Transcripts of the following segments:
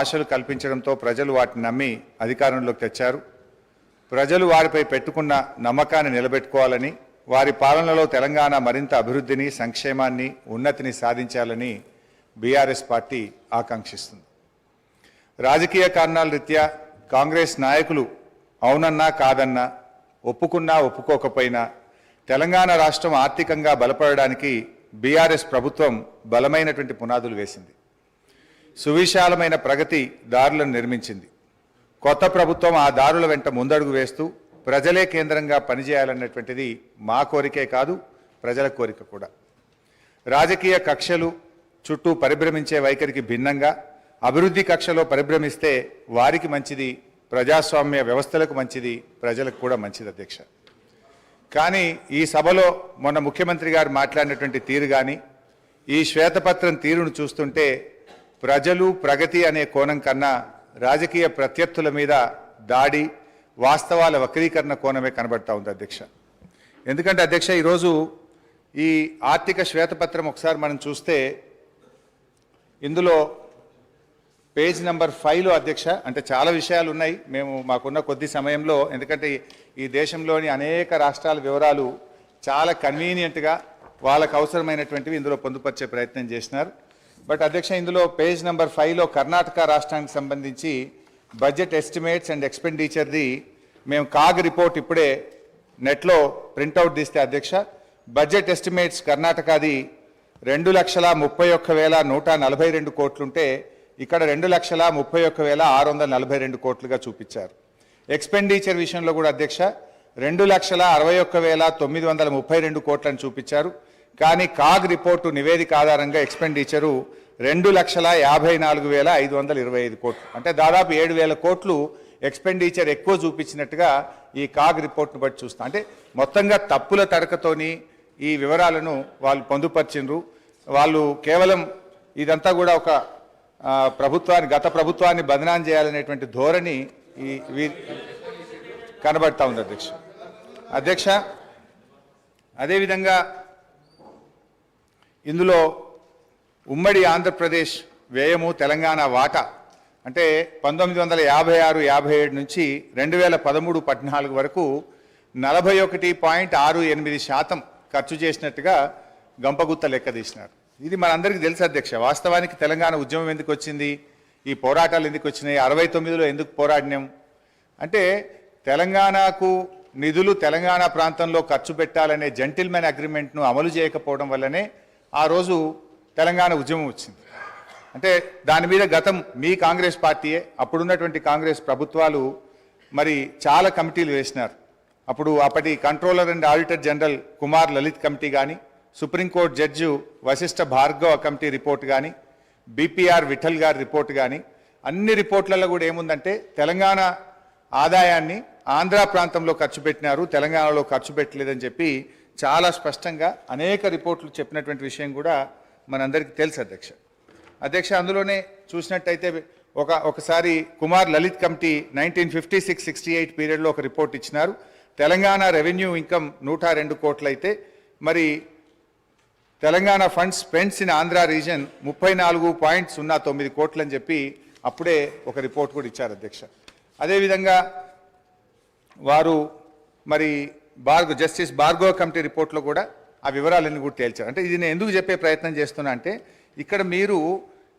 ఆశలు కల్పించడంతో ప్రజలు వాటిని నమ్మి అధికారంలోకి తెచ్చారు. ప్రజలు వారిపై పెట్టుకున్న నమ్మకాన్ని నిలబెట్టుకోవాలని, వారి పాలనలో తెలంగాణ మరింత అభివృద్ధిని, సంక్షేమాన్ని, ఉన్నతిని సాధించాలని బీఆర్ఎస్ పార్టీ ఆకాంక్షిస్తుంది. రాజకీయ కారణాల రీత్యా కాంగ్రెస్ నాయకులు అవునన్నా కాదన్నా, ఒప్పుకున్నా ఒప్పుకోకపోయినా తెలంగాణ రాష్ట్రం ఆర్థికంగా బలపడడానికి బీఆర్ఎస్ ప్రభుత్వం బలమైనటువంటి పునాదులు వేసింది. సువిశాలమైన ప్రగతి దారులను నిర్మించింది. కొత్త ప్రభుత్వం ఆ దారుల వెంట ముందడుగు వేస్తూ ప్రజలే కేంద్రంగా పనిచేయాలన్నటువంటిది మా కోరికే కాదు, ప్రజల కోరిక కూడా. రాజకీయ కక్షలు చుట్టూ పరిభ్రమించే వైఖరికి భిన్నంగా అభివృద్ధి కక్షలో పరిభ్రమిస్తే వారికి మంచిది, ప్రజాస్వామ్య వ్యవస్థలకు మంచిది, ప్రజలకు కూడా మంచిది అధ్యక్ష. కానీ ఈ సభలో మొన్న ముఖ్యమంత్రి గారు మాట్లాడినటువంటి తీరు కానీ, ఈ శ్వేతపత్రం తీరును చూస్తుంటే ప్రజలు ప్రగతి అనే కోణం కన్నా రాజకీయ ప్రత్యర్థుల మీద దాడి, వాస్తవాల వక్రీకరణ కోణమే కనబడతా ఉంది అధ్యక్ష. ఎందుకంటే అధ్యక్ష, ఈరోజు ఈ ఆర్థిక శ్వేతపత్రం ఒకసారి మనం చూస్తే ఇందులో పేజ్ నెంబర్ 5లో అధ్యక్ష, అంటే చాలా విషయాలు ఉన్నాయి. మేము మాకున్న కొద్ది సమయంలో, ఎందుకంటే ఈ దేశంలోని అనేక రాష్ట్రాల వివరాలు చాలా కన్వీనియంట్గా వాళ్ళకు అవసరమైనటువంటివి ఇందులో పొందుపరిచే ప్రయత్నం చేసినారు. బట్ అధ్యక్ష, ఇందులో పేజ్ నెంబర్ 5లో కర్ణాటక రాష్ట్రానికి సంబంధించి బడ్జెట్ ఎస్టిమేట్స్ అండ్ ఎక్స్పెండిచర్ది మేము కాగ్ రిపోర్ట్ ఇప్పుడే నెట్లో ప్రింట్అవుట్ తీస్తే అధ్యక్ష, బడ్జెట్ ఎస్టిమేట్స్ కర్ణాటకది 2,31,142 కోట్లుంటే ఇక్కడ 2,31,642 కోట్లుగా చూపించారు. ఎక్స్పెండిచర్ విషయంలో కూడా అధ్యక్ష 2,61,932 కోట్లను చూపించారు. కానీ కాగ్ రిపోర్టు నివేదిక ఆధారంగా ఎక్స్పెండిచరు 2,54,525 కోట్లు, అంటే దాదాపు 7,000 కోట్లు ఎక్స్పెండిచర్ ఎక్కువ చూపించినట్టుగా ఈ కాగ్ రిపోర్ట్ను బట్టి చూస్తాం. అంటే మొత్తంగా తప్పుల తడకతోని ఈ వివరాలను వాళ్ళు పొందుపరిచిండ్రు. వాళ్ళు కేవలం ఇదంతా కూడా ఒక గత ప్రభుత్వాన్ని బదనాం చేయాలనేటువంటి ధోరణి కనబడతా ఉంది అధ్యక్ష. అదేవిధంగా ఇందులో ఉమ్మడి ఆంధ్రప్రదేశ్ వ్యయము, తెలంగాణ వాటా అంటే 1956-57 నుంచి 2013-14 వరకు 41.68% ఖర్చు చేసినట్టుగా గంపగుత్త లెక్క తీసినారు. ఇది మనందరికీ తెలుసు అధ్యక్ష. వాస్తవానికి తెలంగాణ ఉద్యమం ఎందుకు వచ్చింది, ఈ పోరాటాలు ఎందుకు వచ్చినాయి, 69లో ఎందుకు పోరాడినాం అంటే తెలంగాణకు నిధులు తెలంగాణ ప్రాంతంలో ఖర్చు పెట్టాలనే జెంటిల్మెన్ అగ్రిమెంట్ను అమలు చేయకపోవడం వల్లనే ఆ రోజు తెలంగాణ ఉద్యమం వచ్చింది. అంటే దాని మీద గతం మీ కాంగ్రెస్ పార్టీయే, అప్పుడున్నటువంటి కాంగ్రెస్ ప్రభుత్వాలు మరి చాలా కమిటీలు వేసినారు. అప్పుడు అప్పటి controller and auditor general Kumar Lalit committee కానీ, supreme court judge Vashishtha Bhargava committee report కానీ, బీపీఆర్ విఠల్ గారి రిపోర్ట్ కానీ, అన్ని రిపోర్ట్లలో కూడా ఏముందంటే తెలంగాణ ఆదాయాన్ని ఆంధ్ర ప్రాంతంలో ఖర్చు పెట్టినారు, తెలంగాణలో ఖర్చు పెట్టలేదని చెప్పి చాలా స్పష్టంగా అనేక రిపోర్ట్లు చెప్పినటువంటి విషయం కూడా మనందరికీ తెలుసు అధ్యక్ష. అందులోనే చూసినట్టయితే ఒకసారి కుమార్ లలిత్ కమిటీ 1956-68 పీరియడ్లో ఒక రిపోర్ట్ ఇచ్చినారు. తెలంగాణ రెవెన్యూ ఇన్కమ్ 102 కోట్లు అయితే మరి Telangana funds spends in Andhra reason 34.09 కోట్లు అని చెప్పి అప్పుడే ఒక రిపోర్ట్ కూడా ఇచ్చారు అధ్యక్ష. అదేవిధంగా వారు మరి జస్టిస్ భార్గవ కమిటీ రిపోర్ట్లో కూడా ఆ వివరాలన్నీ కూడా తేల్చారు. అంటే ఇది నేను ఎందుకు చెప్పే ప్రయత్నం చేస్తున్నా అంటే ఇక్కడ మీరు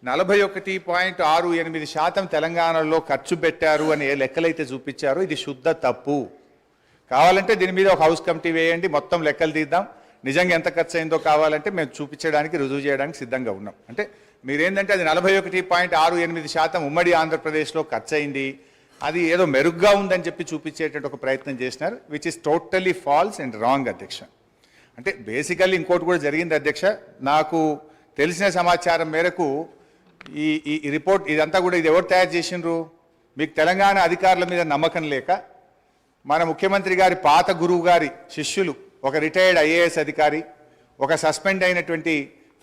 41.68% తెలంగాణలో ఖర్చు పెట్టారు అని ఏ లెక్కలైతే చూపించారో ఇది శుద్ధ తప్పు. కావాలంటే దీని మీద ఒక హౌస్ కమిటీ వేయండి, మొత్తం లెక్కలు తీద్దాం, నిజంగా ఎంత ఖర్చు అయిందో కావాలంటే మేము చూపించడానికి, రుజువు చేయడానికి సిద్ధంగా ఉన్నాం. అంటే మీరేంటంటే అది 41.68% ఉమ్మడి ఆంధ్రప్రదేశ్లో ఖర్చు అయింది, అది ఏదో మెరుగ్గా ఉందని చెప్పి చూపించేటువంటి ఒక ప్రయత్నం చేసినారు, which is totally false and wrong అధ్యక్ష. అంటే బేసికల్లీ ఇంకోటి కూడా జరిగింది అధ్యక్ష. నాకు తెలిసిన సమాచారం మేరకు ఈ రిపోర్ట్ ఇదంతా కూడా ఇది ఎవరు తయారు చేసిండ్రు, మీకు తెలంగాణ అధికారుల మీద నమ్మకం లేక మన ముఖ్యమంత్రి గారి పాత గురువు గారి శిష్యులు, ఒక రిటైర్డ్ ఐఏఎస్ అధికారి, ఒక సస్పెండ్ అయినటువంటి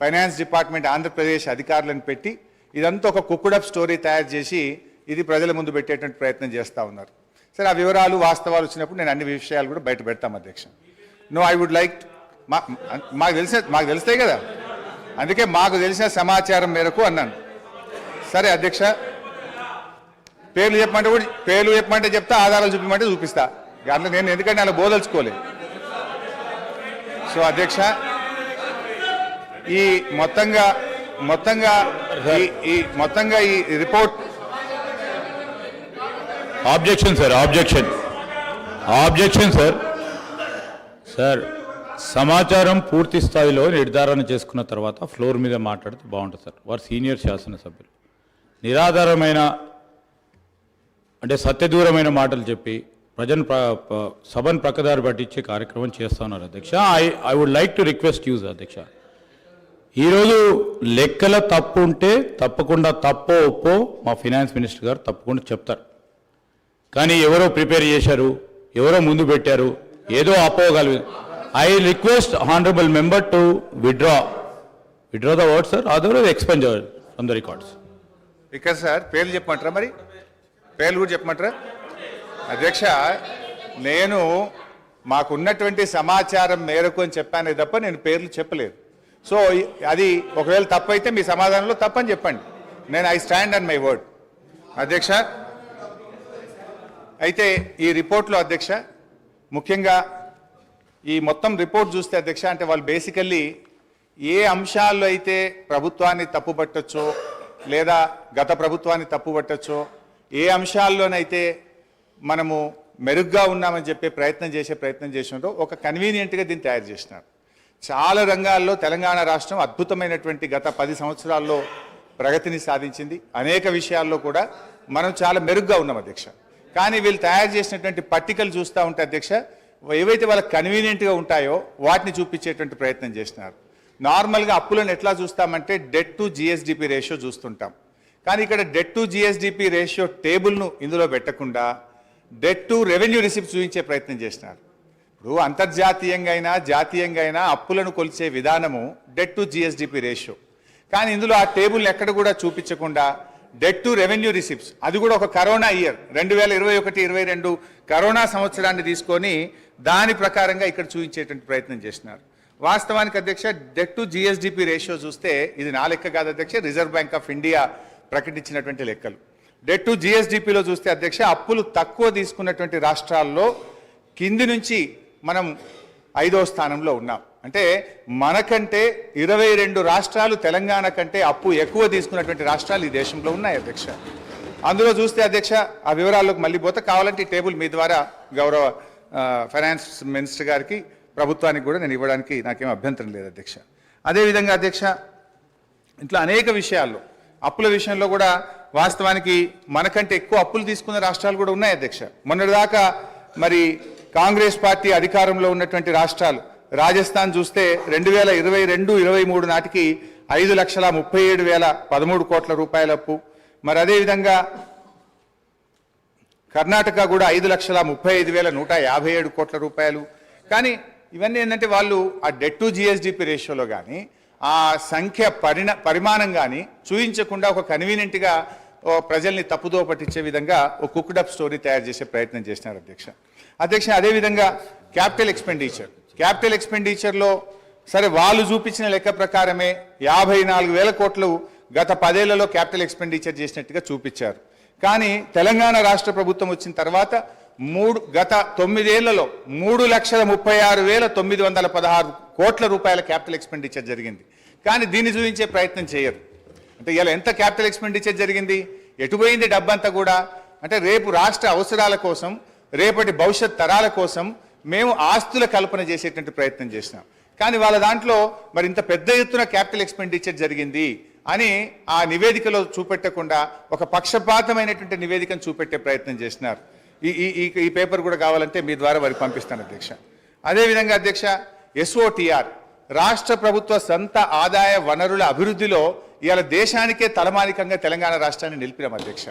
ఫైనాన్స్ డిపార్ట్మెంట్ ఆంధ్రప్రదేశ్ అధికారులను పెట్టి ఇదంతా ఒక కుక్కుడప్ స్టోరీ తయారు చేసి ఇది ప్రజల ముందు పెట్టేటువంటి ప్రయత్నం చేస్తూ ఉన్నారు. సరే, ఆ వివరాలు వాస్తవాలు వచ్చినప్పుడు నేను అన్ని విషయాలు కూడా బయట పెడతాం అధ్యక్ష. నో, ఐ వుడ్ లైక్ మాకు తెలుస్తాయి కదా, అందుకే మాకు తెలిసిన సమాచారం మేరకు అన్నాను. సరే అధ్యక్ష, పేర్లు చెప్పమంటే కూడా పేర్లు చెప్పమంటే చెప్తా, ఆధారాలు చూపించమంటే చూపిస్తా. అట్లా నేను ఎందుకంటే అలా బోదలుచుకోలేదు. సో అధ్యక్ష, ఈ మొత్తంగా ఈ report objection sir, objection sir. Sir, సమాచారం పూర్తి స్థాయిలో నిర్ధారణ చేసుకున్న తర్వాత ఫ్లోర్ మీద మాట్లాడితే బాగుంటుంది సార్. వారు సీనియర్ శాసనసభ్యులు నిరాధారమైన అంటే సత్యదూరమైన మాటలు చెప్పి సభను ప్రక్కదారి పట్టించే కార్యక్రమం చేస్తా ఉన్నారు అధ్యక్ష. I would like to request use అధ్యక్ష, ఈరోజు లెక్కల తప్పు ఉంటే తప్పకుండా తప్పో ఒప్పో మా ఫైనాన్స్ మినిస్టర్ గారు తప్పకుండా చెప్తారు. కానీ ఎవరో ప్రిపేర్ చేశారు, ఎవరో ముందు పెట్టారు, ఏదో అపోగలదు. I request honorable member to withdraw the word sir, otherwise expunge from the records. ఇక్కడ సార్ పేర్లు చెప్పమంటారా? మరి పేర్లు కూడా చెప్పమంటారా? అధ్యక్ష, నేను మాకున్నటువంటి సమాచారం మేరకు అని చెప్పానే తప్ప నేను పేర్లు చెప్పలేదు. సో అది ఒకవేళ తప్పు అయితే మీ సమాధానంలో తప్పని చెప్పండి. నేను I stand on my word అధ్యక్ష. అయితే ఈ రిపోర్ట్లో అధ్యక్ష, ముఖ్యంగా ఈ మొత్తం రిపోర్ట్ చూస్తే అధ్యక్ష, అంటే వాళ్ళు బేసికల్లీ ఏ అంశాల్లో అయితే ప్రభుత్వాన్ని తప్పుపట్టచ్చో లేదా గత ప్రభుత్వాన్ని తప్పుపట్టచ్చో, ఏ అంశాల్లోనైతే మనము మెరుగ్గా ఉన్నామని చెప్పే ప్రయత్నం చేసినారో ఒక కన్వీనియంట్గా దీన్ని తయారు చేసినారు. చాలా రంగాల్లో తెలంగాణ రాష్ట్రం అద్భుతమైనటువంటి గత 10 సంవత్సరాల్లో ప్రగతిని సాధించింది. అనేక విషయాల్లో కూడా మనం చాలా మెరుగ్గా ఉన్నాం అధ్యక్ష. కానీ వీళ్ళు తయారు చేసినటువంటి పట్టికలు చూస్తూ ఉంటే అధ్యక్ష, ఏవైతే వాళ్ళకి కన్వీనియంట్గా ఉంటాయో వాటిని చూపించేటువంటి ప్రయత్నం చేసినారు. నార్మల్గా అప్పులను ఎట్లా చూస్తామంటే డెట్ టు జిఎస్డిపి రేషియో చూస్తుంటాం. కానీ ఇక్కడ డెట్ టు జిఎస్డిపి రేషియో టేబుల్ను ఇందులో పెట్టకుండా డెట్ టు రెవెన్యూ రిసిప్ట్ చూపించే ప్రయత్నం చేసినారు. ఇప్పుడు అంతర్జాతీయంగా అయినా జాతీయంగా అయినా అప్పులను కొలిచే విధానము డెట్ టు జిఎస్డిపి రేషియో. కానీ ఇందులో ఆ టేబుల్ని ఎక్కడ కూడా చూపించకుండా డెట్ టు రెవెన్యూ రిసిప్ట్స్, అది కూడా ఒక కరోనా ఇయర్ 2021-22 కరోనా సంవత్సరాన్ని తీసుకొని దాని ప్రకారంగా ఇక్కడ చూపించేటువంటి ప్రయత్నం చేసినారు. వాస్తవానికి అధ్యక్ష, డెట్ టు జిఎస్డిపి రేషియో చూస్తే ఇది నా లెక్క కాదు అధ్యక్ష, రిజర్వ్ బ్యాంక్ ఆఫ్ ఇండియా ప్రకటించినటువంటి లెక్కలు. డెట్ టు జిఎస్డిపిలో చూస్తే అధ్యక్ష, అప్పులు తక్కువ తీసుకున్నటువంటి రాష్ట్రాల్లో కింది నుంచి మనం 5వ స్థానంలో ఉన్నాం. అంటే మనకంటే 22 రాష్ట్రాలు తెలంగాణ కంటే అప్పు ఎక్కువ తీసుకున్నటువంటి రాష్ట్రాలు ఈ దేశంలో ఉన్నాయి అధ్యక్ష. అందులో చూస్తే అధ్యక్ష, ఆ వివరాల్లోకి మళ్ళీ పోతే కావాలంటే ఈ టేబుల్ మీ ద్వారా గౌరవ ఫైనాన్స్ మినిస్టర్ గారికి, ప్రభుత్వానికి కూడా నేను ఇవ్వడానికి నాకేం అభ్యంతరం లేదు అధ్యక్ష. అదేవిధంగా అధ్యక్ష, ఇట్లా అనేక విషయాల్లో అప్పుల విషయంలో కూడా వాస్తవానికి మనకంటే ఎక్కువ అప్పులు తీసుకున్న రాష్ట్రాలు కూడా ఉన్నాయి అధ్యక్ష. మొన్నటిదాకా మరి కాంగ్రెస్ పార్టీ అధికారంలో ఉన్నటువంటి రాష్ట్రాలు, రాజస్థాన్ చూస్తే 2022-23 నాటికి 5,37,013 కోట్ల రూపాయల అప్పు. మరి అదేవిధంగా కర్ణాటక కూడా 5,35,157 కోట్ల రూపాయలు. కానీ ఇవన్నీ ఏంటంటే వాళ్ళు ఆ డెట్ టు జిఎస్డిపి రేషియోలో కానీ ఆ సంఖ్య పరిమాణం కానీ చూపించకుండా ఒక కన్వీనియంట్గా ప్రజల్ని తప్పుదో పట్టించే విధంగా ఒక కుక్డప్ స్టోరీ తయారు చేసే ప్రయత్నం చేసినారు అధ్యక్ష. అదేవిధంగా క్యాపిటల్ ఎక్స్పెండిచర్లో సరే వాళ్ళు చూపించిన లెక్క ప్రకారమే 54,000 కోట్లు గత 10 ఏళ్లలో క్యాపిటల్ ఎక్స్పెండిచర్ చేసినట్టుగా చూపించారు. కానీ తెలంగాణ రాష్ట్ర ప్రభుత్వం వచ్చిన తర్వాత గత 9 ఏళ్లలో 3,36,916 కోట్ల రూపాయల క్యాపిటల్ ఎక్స్పెండిచర్ జరిగింది. కానీ దీన్ని చూపించే ప్రయత్నం చేయరు. అంటే ఇలా ఎంత క్యాపిటల్ ఎక్స్పెండిచర్ జరిగింది, ఎటుపోయింది డబ్బంతా కూడా అంటే రేపు రాష్ట్ర అవసరాల కోసం, రేపటి భవిష్యత్ తరాల కోసం మేము ఆస్తుల కల్పన చేసేటువంటి ప్రయత్నం చేసినాం. కానీ వాళ్ళ దాంట్లో మరి ఇంత పెద్ద ఎత్తున క్యాపిటల్ ఎక్స్పెండిచర్ జరిగింది అని ఆ నివేదికలో చూపెట్టకుండా ఒక పక్షపాతమైనటువంటి నివేదికను చూపెట్టే ప్రయత్నం చేసినారు. ఈ పేపర్ కూడా కావాలంటే మీ ద్వారా వారికి పంపిస్తాను అధ్యక్ష. అదేవిధంగా అధ్యక్ష, SOTR రాష్ట్ర ప్రభుత్వ సొంత ఆదాయ వనరుల అభివృద్ధిలో ఇవాళ దేశానికే తలమానికంగా తెలంగాణ రాష్ట్రాన్ని నిలిపినాం అధ్యక్ష.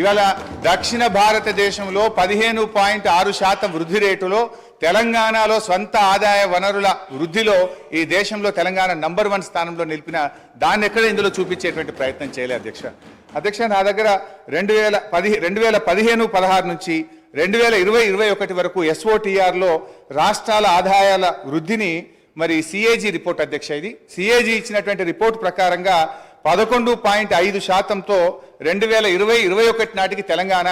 ఇవాళ దక్షిణ భారతదేశంలో 15.6% వృద్ధి రేటులో తెలంగాణలో స్వంత ఆదాయ వనరుల వృద్ధిలో ఈ దేశంలో తెలంగాణ నంబర్ 1 స్థానంలో నిలిపిన దాన్ని ఎక్కడ ఇందులో చూపించేటువంటి ప్రయత్నం చేయలేదు అధ్యక్ష. నా దగ్గర 2015-16 నుంచి 2020-21 వరకు SOTRలో రాష్ట్రాల ఆదాయాల వృద్ధిని మరి CAG రిపోర్ట్ అధ్యక్ష, ఇది CAG ఇచ్చినటువంటి రిపోర్ట్ ప్రకారంగా 11.5%తో 2020-21 నాటికి తెలంగాణ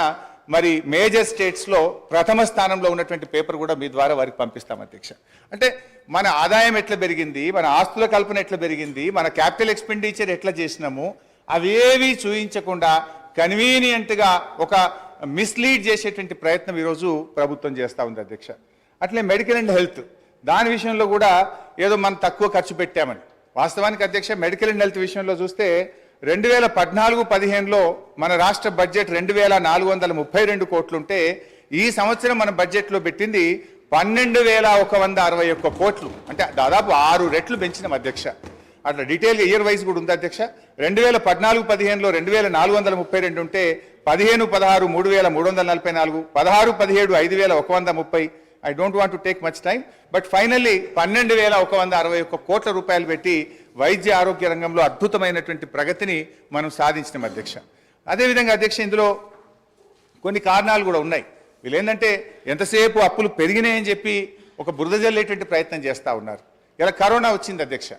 మరి మేజర్ స్టేట్స్లో ప్రథమ స్థానంలో ఉన్నటువంటి పేపర్ కూడా మీ ద్వారా వారికి పంపిస్తాం అధ్యక్ష. అంటే మన ఆదాయం ఎట్లా పెరిగింది, మన ఆస్తుల కల్పన ఎట్లా పెరిగింది, మన క్యాపిటల్ ఎక్స్పెండిచర్ ఎట్లా చేసినాము అవేవి చూయించకుండా కన్వీనియంట్గా ఒక మిస్లీడ్ చేసేటువంటి ప్రయత్నం ఈరోజు ప్రభుత్వం చేస్తూ ఉంది అధ్యక్ష. అట్లే మెడికల్ అండ్ హెల్త్ దాని విషయంలో కూడా ఏదో మనం తక్కువ ఖర్చు పెట్టామని. వాస్తవానికి అధ్యక్ష మెడికల్ అండ్ హెల్త్ విషయంలో చూస్తే 2014-15లో మన రాష్ట్ర బడ్జెట్ 2432 కోట్లుంటే ఈ సంవత్సరం మన బడ్జెట్లో పెట్టింది 12,161 కోట్లు, అంటే దాదాపు 6 రెట్లు పెంచినాం అధ్యక్ష. అట్లా డీటెయిల్గా ఇయర్ వైజ్ కూడా ఉంది అధ్యక్ష. 2014-15లో 2432 ఉంటే 15-16 3,344, 16-17 5,130. I don't want to take much time, but finally 12,161 కోట్ల రూపాయలు పెట్టి వైద్య ఆరోగ్య రంగంలో అద్భుతమైనటువంటి ప్రగతిని మనం సాధించినాం అధ్యక్ష. అదేవిధంగా అధ్యక్ష ఇందులో కొన్ని కారణాలు కూడా ఉన్నాయి. వీళ్ళు ఏంటంటే ఎంతసేపు అప్పులు పెరిగినాయని చెప్పి ఒక బురద జల్లేటువంటి ప్రయత్నం చేస్తూ ఉన్నారు. ఇలా కరోనా వచ్చింది అధ్యక్ష.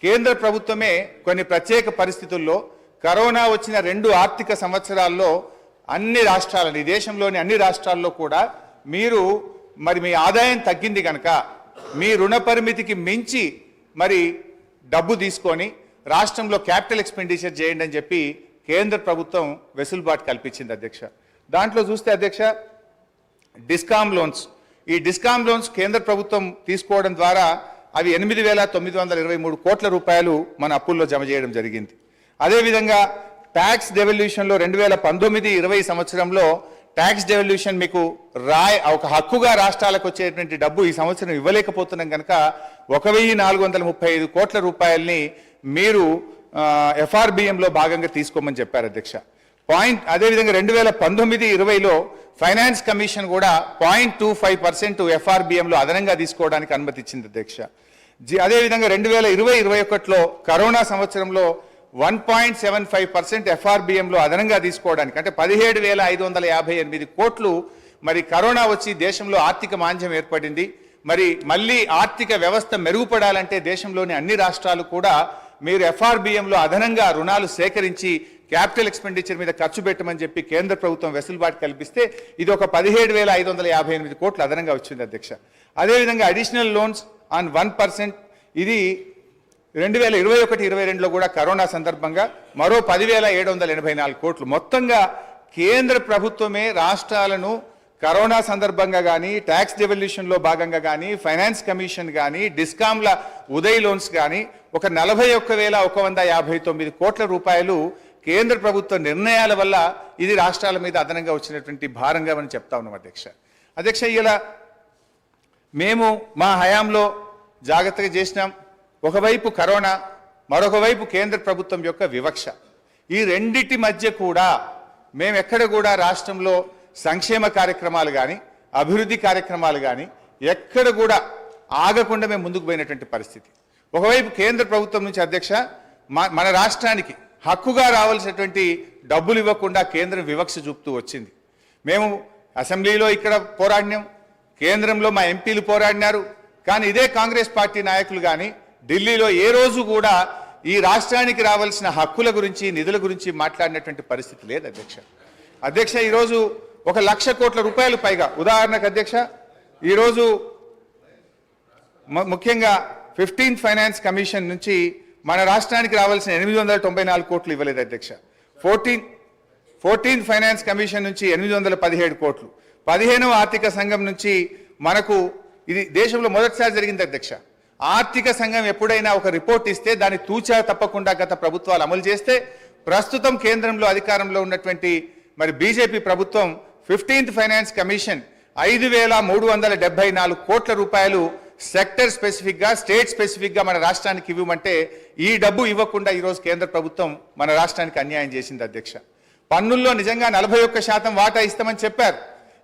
కేంద్ర ప్రభుత్వమే కొన్ని ప్రత్యేక పరిస్థితుల్లో కరోనా వచ్చిన 2 ఆర్థిక సంవత్సరాల్లో అన్ని రాష్ట్రాలని, దేశంలోని అన్ని రాష్ట్రాల్లో కూడా మీరు మరి మీ ఆదాయం తగ్గింది కనుక మీ రుణ పరిమితికి మించి మరి డబ్బు తీసుకొని రాష్ట్రంలో క్యాపిటల్ ఎక్స్పెండిచర్ చేయండి అని చెప్పి కేంద్ర ప్రభుత్వం వెసులుబాటు కల్పించింది అధ్యక్ష. దాంట్లో చూస్తే అధ్యక్ష డిస్కామ్ లోన్స్, ఈ డిస్కామ్ లోన్స్ కేంద్ర ప్రభుత్వం తీసుకోవడం ద్వారా అవి 8,923 కోట్ల రూపాయలు మన అప్పుల్లో జమ చేయడం జరిగింది. అదేవిధంగా ట్యాక్స్ డెవల్యూషన్లో 2019-20 సంవత్సరంలో ట్యాక్స్ డెవల్యూషన్ మీకు ఒక హక్కుగా రాష్ట్రాలకు వచ్చేటువంటి డబ్బు ఈ సంవత్సరం ఇవ్వలేకపోతున్నాం కనుక 1,435 కోట్ల రూపాయల్ని మీరు FRBMలో భాగంగా తీసుకోమని చెప్పారు అధ్యక్ష. అదేవిధంగా 2019-20లో ఫైనాన్స్ కమిషన్ కూడా 0.25% FRBMలో అదనంగా తీసుకోవడానికి అనుమతి ఇచ్చింది అధ్యక్ష. అదేవిధంగా 2020-21లో కరోనా సంవత్సరంలో 1.75% FRBMలో అదనంగా తీసుకోవడానికి, అంటే 17,558 కోట్లు మరి కరోనా వచ్చి దేశంలో ఆర్థిక మాంద్యం ఏర్పడింది. మరి మళ్ళీ ఆర్థిక వ్యవస్థ మెరుగుపడాలంటే దేశంలోని అన్ని రాష్ట్రాలు కూడా మీరు FRBMలో అదనంగా రుణాలు సేకరించి క్యాపిటల్ ఎక్స్పెండిచర్ మీద ఖర్చు పెట్టమని చెప్పి కేంద్ర ప్రభుత్వం వెసులుబాటు కల్పిస్తే ఇది ఒక 17,558 కోట్లు అదనంగా వచ్చింది అధ్యక్ష. అదేవిధంగా అడిషనల్ లోన్స్ ఆన్ 1%, ఇది 2021-22లో కూడా కరోనా సందర్భంగా మరో 10,784 కోట్లు. మొత్తంగా కేంద్ర ప్రభుత్వమే రాష్ట్రాలను కరోనా సందర్భంగా కానీ, ట్యాక్స్ డెవల్యూషన్లో భాగంగా కానీ, ఫైనాన్స్ కమిషన్ కానీ, డిస్కామ్ల ఉదయ్ లోన్స్ కానీ ఒక 41,159 కోట్ల రూపాయలు కేంద్ర ప్రభుత్వ నిర్ణయాల వల్ల ఇది రాష్ట్రాల మీద అదనంగా వచ్చినటువంటి భారంగా మనం చెప్తా ఉన్నాం అధ్యక్ష. అధ్యక్ష ఇలా మేము మా హయాంలో జాగ్రత్తగా చేసినాం. ఒకవైపు కరోనా, మరొక వైపు కేంద్ర ప్రభుత్వం యొక్క వివక్ష, ఈ రెండిటి మధ్య కూడా మేము ఎక్కడ కూడా రాష్ట్రంలో సంక్షేమ కార్యక్రమాలు కానీ, అభివృద్ధి కార్యక్రమాలు కానీ ఎక్కడ కూడా ఆగకుండా మేము ముందుకు పోయినటువంటి పరిస్థితి. ఒకవైపు కేంద్ర ప్రభుత్వం నుంచి అధ్యక్ష మన రాష్ట్రానికి హక్కుగా రావాల్సినటువంటి డబ్బులు ఇవ్వకుండా కేంద్రం వివక్ష చూపుతూ వచ్చింది. మేము అసెంబ్లీలో ఇక్కడ పోరాడినాం, కేంద్రంలో మా ఎంపీలు పోరాడినారు, కానీ ఇదే కాంగ్రెస్ పార్టీ నాయకులు కానీ ఢిల్లీలో ఏ రోజు కూడా ఈ రాష్ట్రానికి రావాల్సిన హక్కుల గురించి, నిధుల గురించి మాట్లాడినటువంటి పరిస్థితి లేదు అధ్యక్ష. అధ్యక్ష ఈరోజు 1,00,000 కోట్ల రూపాయలు పైగా, ఉదాహరణకు అధ్యక్ష ఈరోజు ముఖ్యంగా 15th ఫైనాన్స్ కమిషన్ నుంచి మన రాష్ట్రానికి రావాల్సిన 894 కోట్లు ఇవ్వలేదు అధ్యక్ష. 14th ఫైనాన్స్ కమిషన్ నుంచి 817 కోట్లు, 15వ ఆర్థిక సంఘం నుంచి మనకు, ఇది దేశంలో మొదటిసారి జరిగింది అధ్యక్ష. ఆర్థిక సంఘం ఎప్పుడైనా ఒక రిపోర్ట్ ఇస్తే దాన్ని తూచా తప్పకుండా గత ప్రభుత్వాలు అమలు చేస్తే, ప్రస్తుతం కేంద్రంలో అధికారంలో ఉన్నటువంటి మరి బీజేపీ ప్రభుత్వం 15th ఫైనాన్స్ కమిషన్ 5,374 కోట్ల రూపాయలు సెక్టర్ స్పెసిఫిక్గా, స్టేట్ స్పెసిఫిక్గా మన రాష్ట్రానికి ఇవ్వమంటే ఈ డబ్బు ఇవ్వకుండా ఈరోజు కేంద్ర ప్రభుత్వం మన రాష్ట్రానికి అన్యాయం చేసింది అధ్యక్ష. పన్నుల్లో నిజంగా 41% వాటా ఇస్తామని చెప్పారు,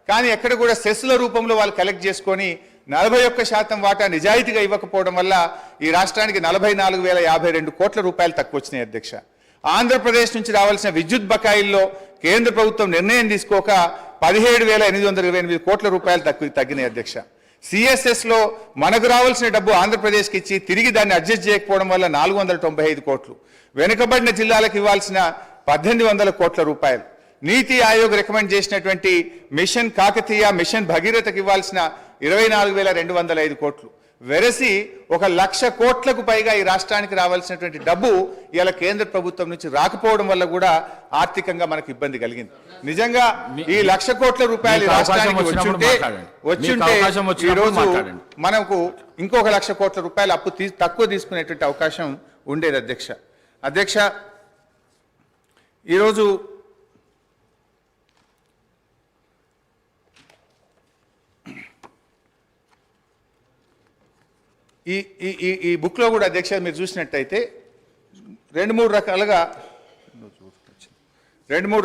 కానీ ఎక్కడ కూడా సెస్ల రూపంలో వాళ్ళు కలెక్ట్ చేసుకొని 41% వాటా నిజాయితీగా ఇవ్వకపోవడం వల్ల ఈ రాష్ట్రానికి 44,052 కోట్ల రూపాయలు తక్కువ వచ్చినాయి అధ్యక్ష. ఆంధ్రప్రదేశ్ నుంచి రావాల్సిన విద్యుత్ బకాయిల్లో కేంద్ర ప్రభుత్వం నిర్ణయం తీసుకోక 17,828 కోట్ల రూపాయలు తగ్గినాయి అధ్యక్ష. సిఎస్ఎస్లో మనకు రావాల్సిన డబ్బు ఆంధ్రప్రదేశ్కి ఇచ్చి తిరిగి దాన్ని అడ్జస్ట్ చేయకపోవడం వల్ల 495 కోట్లు, వెనుకబడిన జిల్లాలకు ఇవ్వాల్సిన 1800 కోట్ల రూపాయలు. నీతి ఆయోగ్ రికమెండ్ చేసినటువంటి మిషన్ కాకతీయ, మిషన్ భగీరథకి ఇవ్వాల్సిన 24,205 కోట్లు వెరసి 1,00,000 కోట్లకు పైగా ఈ రాష్ట్రానికి రావాల్సినటువంటి డబ్బు ఇలా కేంద్ర ప్రభుత్వం నుంచి రాకపోవడం వల్ల కూడా ఆర్థికంగా మనకు ఇబ్బంది కలిగింది. నిజంగా ఈ 1,00,000 కోట్ల రూపాయలు రాష్ట్రానికి వచ్చుంటే ఈరోజు మనకు ఇంకొక 1,00,000 కోట్ల రూపాయలు అప్పు తక్కువ తీసుకునేటువంటి అవకాశం ఉండేది అధ్యక్ష. ఈరోజు ఈ బుక్లో కూడా అధ్యక్ష మీరు చూసినట్టయితే రెండు మూడు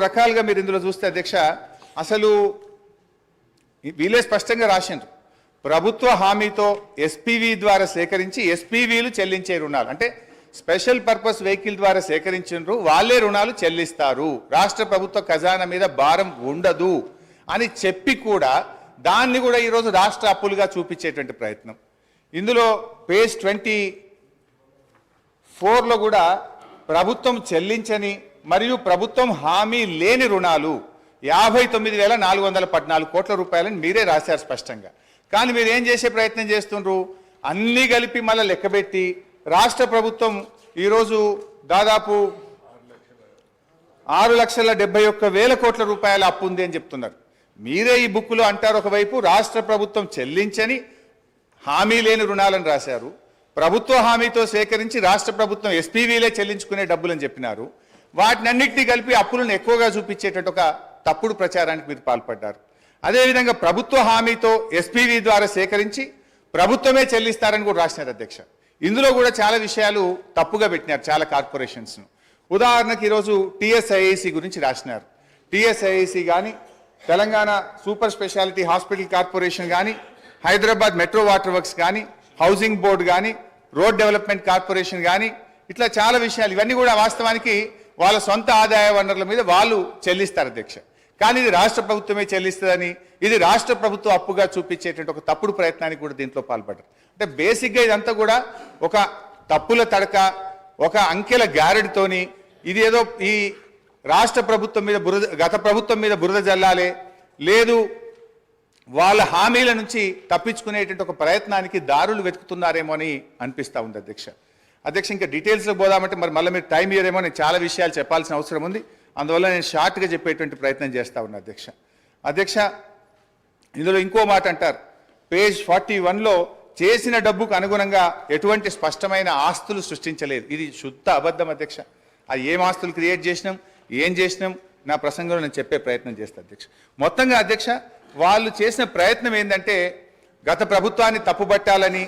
రకాలుగా మీరు ఇందులో చూస్తే అధ్యక్ష అసలు వీళ్ళే స్పష్టంగా రాసిండ్రు. ప్రభుత్వ హామీతో ఎస్పీవీ ద్వారా సేకరించి ఎస్పీవీలు చెల్లించే రుణాలు అంటే స్పెషల్ పర్పస్ వెహికల్ ద్వారా సేకరించిండ్రు, వాళ్ళే రుణాలు చెల్లిస్తారు, రాష్ట్ర ప్రభుత్వ ఖజానా మీద భారం ఉండదు అని చెప్పి కూడా దాన్ని కూడా ఈరోజు రాష్ట్ర అప్పులుగా చూపించేటువంటి ప్రయత్నం. ఇందులో పేజ్ 24లో కూడా ప్రభుత్వం చెల్లించని మరియు ప్రభుత్వం హామీ లేని రుణాలు 59,414 కోట్ల రూపాయలని మీరే రాశారు స్పష్టంగా. కానీ మీరు ఏం చేసే ప్రయత్నం చేస్తుండ్రు, అన్నీ కలిపి మళ్ళీ లెక్కబెట్టి రాష్ట్ర ప్రభుత్వం ఈరోజు దాదాపు 6,71,000 కోట్ల రూపాయల అప్పు ఉంది అని చెప్తున్నారు. మీరే ఈ బుక్లో అంటారు, ఒకవైపు రాష్ట్ర ప్రభుత్వం చెల్లించని హామీ లేని రుణాలను రాశారు, ప్రభుత్వ హామీతో సేకరించి రాష్ట్ర ప్రభుత్వం ఎస్పీవీలే చెల్లించుకునే డబ్బులని చెప్పినారు. వాటినన్నింటినీ కలిపి అప్పులను ఎక్కువగా చూపించేటట్టు ఒక తప్పుడు ప్రచారానికి మీరు పాల్పడ్డారు. అదేవిధంగా ప్రభుత్వ హామీతో ఎస్పీవీ ద్వారా సేకరించి ప్రభుత్వమే చెల్లిస్తారని కూడా రాసినారు అధ్యక్ష. ఇందులో కూడా చాలా విషయాలు తప్పుగా పెట్టినారు చాలా కార్పొరేషన్స్ను. ఉదాహరణకు ఈరోజు టీఎస్ఐఐసి గురించి రాసినారు. టీఎస్ఐఐసి కానీ, Telangana super speciality hospital corporation కానీ, హైదరాబాద్ మెట్రో వాటర్ వర్క్స్ కానీ, హౌసింగ్ బోర్డు కానీ, రోడ్ డెవలప్మెంట్ కార్పొరేషన్ కానీ, ఇట్లా చాలా విషయాలు ఇవన్నీ కూడా వాస్తవానికి వాళ్ళ సొంత ఆదాయ వనరుల మీద వాళ్ళు చెల్లిస్తారు అధ్యక్ష. కానీ ఇది రాష్ట్ర ప్రభుత్వమే చెల్లిస్తుందని, ఇది రాష్ట్ర ప్రభుత్వ అప్పుగా చూపించేటువంటి ఒక తప్పుడు ప్రయత్నానికి కూడా దీంట్లో పాల్పడ్డారు. అంటే బేసిక్గా ఇదంతా కూడా ఒక తప్పుల తడక, ఒక అంకెల గారెడితోని ఇది ఏదో ఈ రాష్ట్ర ప్రభుత్వం మీద గత ప్రభుత్వం మీద బురద జల్లాలే, లేదు వాళ్ళ హామీల నుంచి తప్పించుకునేటువంటి ఒక ప్రయత్నానికి దారులు వెతుకుతున్నారేమో అని అనిపిస్తూ ఉంది అధ్యక్ష. ఇంకా డీటెయిల్స్లో పోదామంటే మళ్ళీ మీరు టైం ఇయ్యరేమో, నేను చాలా విషయాలు చెప్పాల్సిన అవసరం ఉంది, అందువల్ల నేను షార్ట్గా చెప్పేటువంటి ప్రయత్నం చేస్తూ ఉన్నా అధ్యక్ష. ఇందులో ఇంకో మాట అంటారు, పేజ్ 41లో చేసిన డబ్బుకు అనుగుణంగా ఎటువంటి స్పష్టమైన ఆస్తులు సృష్టించలేదు. ఇది శుద్ధ అబద్ధం అధ్యక్ష. అది ఏం ఆస్తులు క్రియేట్ చేసినాం, ఏం చేసినాం నా ప్రసంగంలో నేను చెప్పే ప్రయత్నం చేస్తాను అధ్యక్ష. మొత్తంగా అధ్యక్ష వాళ్ళు చేసిన ప్రయత్నం ఏంటంటే గత ప్రభుత్వాన్ని తప్పుబట్టాలని,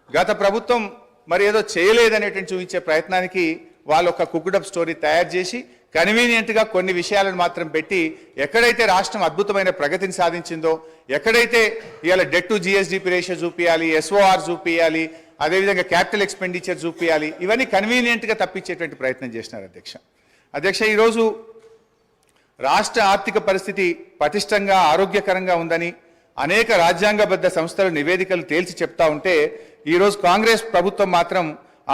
గత ప్రభుత్వం మరి ఏదో చేయలేదనేటువంటి చూపించే ప్రయత్నానికి వాళ్ళు ఒక కుక్డప్ స్టోరీ తయారు చేసి కన్వీనియంట్గా కొన్ని విషయాలను మాత్రం పెట్టి ఎక్కడైతే రాష్ట్రం అద్భుతమైన ప్రగతిని సాధించిందో, ఎక్కడైతే ఇవాళ డెట్ టు జిఎస్డిపి రేషియో చూపించాలి, ఎస్ఓఆర్ చూపించాలి, అదేవిధంగా క్యాపిటల్ ఎక్స్పెండిచర్ చూపించాలి, ఇవన్నీ కన్వీనియంట్గా తప్పించేటువంటి ప్రయత్నం చేసినారు అధ్యక్ష. ఈరోజు రాష్ట్ర ఆర్థిక పరిస్థితి పటిష్టంగా ఆరోగ్యకరంగా ఉందని అనేక రాజ్యాంగబద్ధ సంస్థలు నివేదికలు తేల్చి చెప్తా ఉంటే ఈరోజు కాంగ్రెస్ ప్రభుత్వం మాత్రం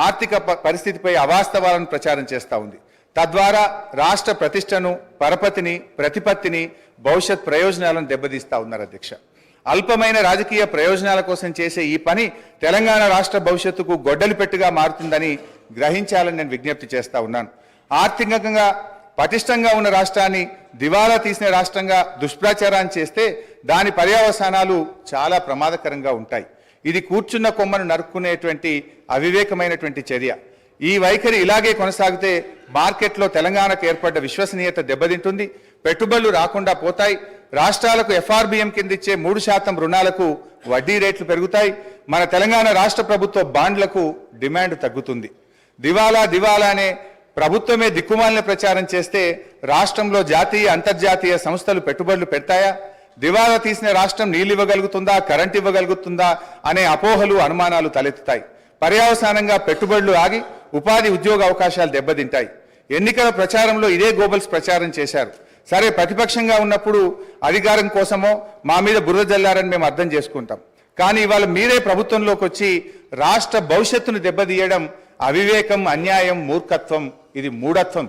ఆర్థిక పరిస్థితిపై అవాస్తవాలను ప్రచారం చేస్తూ ఉంది. తద్వారా రాష్ట్ర ప్రతిష్టను, పరపతిని, ప్రతిపత్తిని, భవిష్యత్ ప్రయోజనాలను దెబ్బతీస్తా ఉన్నారు అధ్యక్ష. అల్పమైన రాజకీయ ప్రయోజనాల కోసం చేసే ఈ పని తెలంగాణ రాష్ట్ర భవిష్యత్తుకు గొడ్డలి పెట్టుగా మారుతుందని గ్రహించాలని నేను విజ్ఞప్తి చేస్తా ఉన్నాను. ఆర్థికంగా పటిష్టంగా ఉన్న రాష్ట్రాన్ని దివాలా తీసిన రాష్ట్రంగా దుష్ప్రచారాన్ని చేస్తే దాని పర్యవసానాలు చాలా ప్రమాదకరంగా ఉంటాయి. ఇది కూర్చున్న కొమ్మను నరుక్కునేటువంటి అవివేకమైనటువంటి చర్య. ఈ వైఖరి ఇలాగే కొనసాగితే మార్కెట్లో తెలంగాణకు ఏర్పడ్డ విశ్వసనీయత దెబ్బతింటుంది, పెట్టుబడులు రాకుండా పోతాయి, రాష్ట్రాలకు ఎఫ్ఆర్బిఎం కింద ఇచ్చే 3% రుణాలకు వడ్డీ రేట్లు పెరుగుతాయి, మన తెలంగాణ రాష్ట్ర ప్రభుత్వ బాండ్లకు డిమాండ్ తగ్గుతుంది. దివాలా అనే ప్రభుత్వమే దిక్కుమాలిన ప్రచారం చేస్తే రాష్ట్రంలో జాతీయ, అంతర్జాతీయ సంస్థలు పెట్టుబడులు పెడతాయా? దివాలా తీసిన రాష్ట్రం నీళ్ళు ఇవ్వగలుగుతుందా, కరెంట్ ఇవ్వగలుగుతుందా అనే అపోహలు, అనుమానాలు తలెత్తుతాయి. పర్యవసానంగా పెట్టుబడులు ఆగి ఉపాధి, ఉద్యోగ అవకాశాలు దెబ్బతింటాయి. ఎన్నికల ప్రచారంలో ఇదే గోబల్స్ ప్రచారం చేశారు. సరే, ప్రతిపక్షంగా ఉన్నప్పుడు అధికారం కోసమో మా మీద బురద జల్లారని మేము అర్థం చేసుకుంటాం. కానీ ఇవాళ మీరే ప్రభుత్వంలోకి వచ్చి రాష్ట్ర భవిష్యత్తును దెబ్బతీయడం అవివేకం, అన్యాయం, మూర్ఖత్వం, ఇది మూఢత్వం.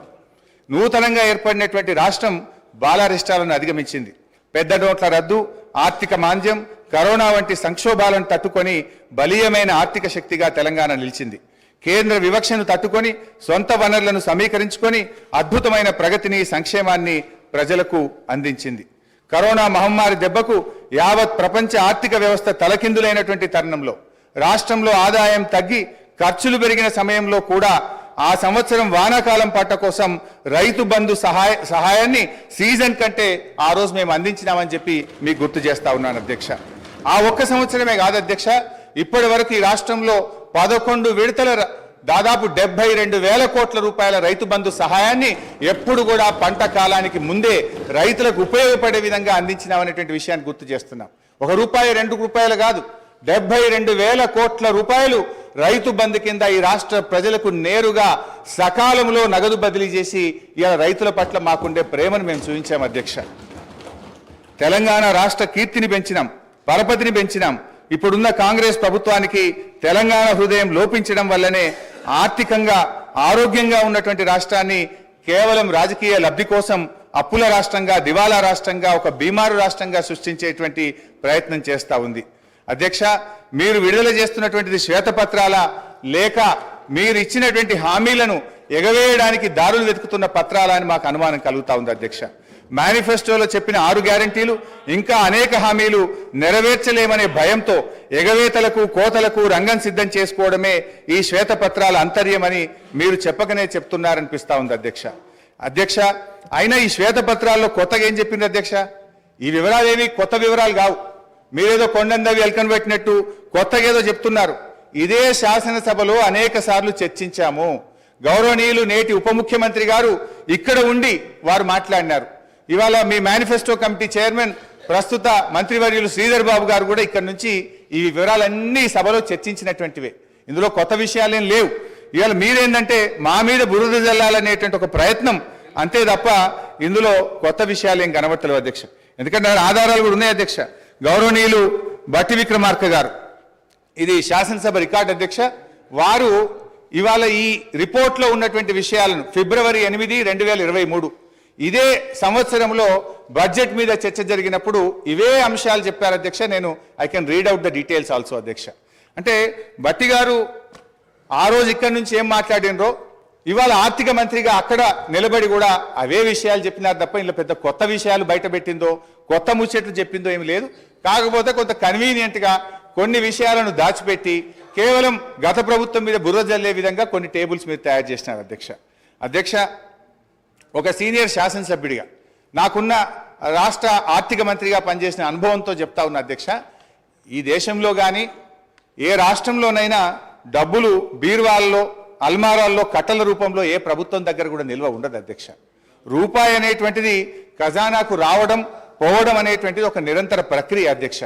నూతనంగా ఏర్పడినటువంటి రాష్ట్రం బాలారిష్టాలను అధిగమించింది. పెద్ద నోట్ల రద్దు, ఆర్థిక మాంద్యం, కరోనా వంటి సంక్షోభాలను తట్టుకొని బలీయమైన ఆర్థిక శక్తిగా తెలంగాణ నిలిచింది. కేంద్ర వివక్షను తట్టుకొని సొంత వనరులను సమీకరించుకొని అద్భుతమైన ప్రగతిని, సంక్షేమాన్ని ప్రజలకు అందించింది. కరోనా మహమ్మారి దెబ్బకు యావత్ ప్రపంచ ఆర్థిక వ్యవస్థ తలకిందులైనటువంటి తరుణంలో రాష్ట్రంలో ఆదాయం తగ్గి ఖర్చులు పెరిగిన సమయంలో కూడా ఆ సంవత్సరం వానాకాలం పంట కోసం రైతు బంధు సహాయాన్ని సీజన్ కంటే ఆ రోజు మేము అందించినామని చెప్పి మీకు గుర్తు చేస్తా ఉన్నాను అధ్యక్ష. ఆ ఒక్క సంవత్సరమే కాదు అధ్యక్ష, ఇప్పటి వరకు ఈ రాష్ట్రంలో 11 విడతల దాదాపు 72,000 కోట్ల రూపాయల రైతు బంధు సహాయాన్ని ఎప్పుడు కూడా పంట కాలానికి ముందే రైతులకు ఉపయోగపడే విధంగా అందించినామనేటువంటి విషయాన్ని గుర్తు చేస్తున్నాం. 1 రూపాయి 2 రూపాయలు కాదు, 72,000 కోట్ల రూపాయలు రైతు బంధు కింద ఈ రాష్ట్ర ప్రజలకు నేరుగా సకాలంలో నగదు బదిలీ చేసి ఇలా రైతుల పట్ల మాకుండే ప్రేమను మేము చూపించాం అధ్యక్ష. తెలంగాణ రాష్ట్ర కీర్తిని పెంచినాం, పరపతిని పెంచినాం. ఇప్పుడున్న కాంగ్రెస్ ప్రభుత్వానికి తెలంగాణ హృదయం లోపించడం వల్లనే ఆర్థికంగా ఆరోగ్యంగా ఉన్నటువంటి రాష్ట్రాన్ని కేవలం రాజకీయ లబ్ధి కోసం అప్పుల రాష్ట్రంగా, దివాలా రాష్ట్రంగా, ఒక బీమారు రాష్ట్రంగా సృష్టించేటువంటి ప్రయత్నం చేస్తూ ఉంది. అధ్యక్ష, మీరు విడుదల చేస్తున్నటువంటిది శ్వేతపత్రాల లేక మీరు ఇచ్చినటువంటి హామీలను ఎగవేయడానికి దారులు వెతుకుతున్న పత్రాల అని మాకు అనుమానం కలుగుతా ఉంది అధ్యక్ష. మేనిఫెస్టోలో చెప్పిన 6 గ్యారంటీలు ఇంకా అనేక హామీలు నెరవేర్చలేమనే భయంతో ఎగవేతలకు, కోతలకు రంగం సిద్ధం చేసుకోవడమే ఈ శ్వేతపత్రాల అంతర్యమని మీరు చెప్పకనే చెప్తున్నారనిపిస్తా ఉంది అధ్యక్ష. అధ్యక్ష, అయినా ఈ శ్వేతపత్రాల్లో కొత్తగా ఏం చెప్పింది అధ్యక్ష? ఈ వివరాలు ఏవి కొత్త వివరాలు కావు. మీరేదో కొండందవి ఎల్కను పెట్టినట్టు కొత్తగా ఏదో చెప్తున్నారు. ఇదే శాసనసభలో అనేక సార్లు చర్చించాము. గౌరవనీయులు నేటి ఉప ముఖ్యమంత్రి గారు ఇక్కడ ఉండి వారు మాట్లాడినారు. ఇవాళ మీ మేనిఫెస్టో కమిటీ చైర్మన్ ప్రస్తుత మంత్రివర్యులు శ్రీధర్ బాబు గారు కూడా ఇక్కడ నుంచి ఈ వివరాలన్నీ సభలో చర్చించినటువంటివే. ఇందులో కొత్త విషయాలేం లేవు. ఇవాళ మీరేందంటే మా మీద బురద జల్లాలనేటువంటి ఒక ప్రయత్నం అంతే తప్ప ఇందులో కొత్త విషయాలేం కనబట్టలేవు అధ్యక్ష. ఎందుకంటే ఆధారాలు కూడా ఉన్నాయి అధ్యక్ష. గౌరవనీయులు బట్టి విక్రమార్క గారు, ఇది శాసనసభ రికార్డు అధ్యక్ష, వారు ఇవాళ ఈ రిపోర్ట్లో ఉన్నటువంటి విషయాలను ఫిబ్రవరి 8, 2023 ఇదే సంవత్సరంలో బడ్జెట్ మీద చర్చ జరిగినప్పుడు ఇవే అంశాలు చెప్పారు అధ్యక్ష. నేను I can read out the details also అధ్యక్ష. అంటే బట్టి గారు ఆ రోజు ఇక్కడి నుంచి ఏం మాట్లాడినరో ఇవాళ ఆర్థిక మంత్రిగా అక్కడ నిలబడి కూడా అవే విషయాలు చెప్పినారు తప్ప ఇందులో పెద్ద కొత్త విషయాలు బయట పెట్టిందో, కొత్త ముచ్చట్లు చెప్పిందో ఏమి లేదు. కాకపోతే కొంత కన్వీనియంట్గా కొన్ని విషయాలను దాచిపెట్టి కేవలం గత ప్రభుత్వం మీద బుర్ర జల్లే విధంగా కొన్ని టేబుల్స్ మీరు తయారు చేసినారు అధ్యక్ష. అధ్యక్ష, ఒక సీనియర్ శాసనసభ్యుడిగా నాకున్న రాష్ట్ర ఆర్థిక మంత్రిగా పనిచేసిన అనుభవంతో చెప్తా ఉన్న అధ్యక్ష, ఈ దేశంలో కానీ ఏ రాష్ట్రంలోనైనా డబ్బులు బీర్వాల్లో, అల్మారాల్లో కట్టల రూపంలో ఏ ప్రభుత్వం దగ్గర కూడా నిల్వ ఉండదు అధ్యక్ష. రూపాయి అనేటువంటిది ఖజానాకు రావడం, పోవడం అనేటువంటిది ఒక నిరంతర ప్రక్రియ అధ్యక్ష.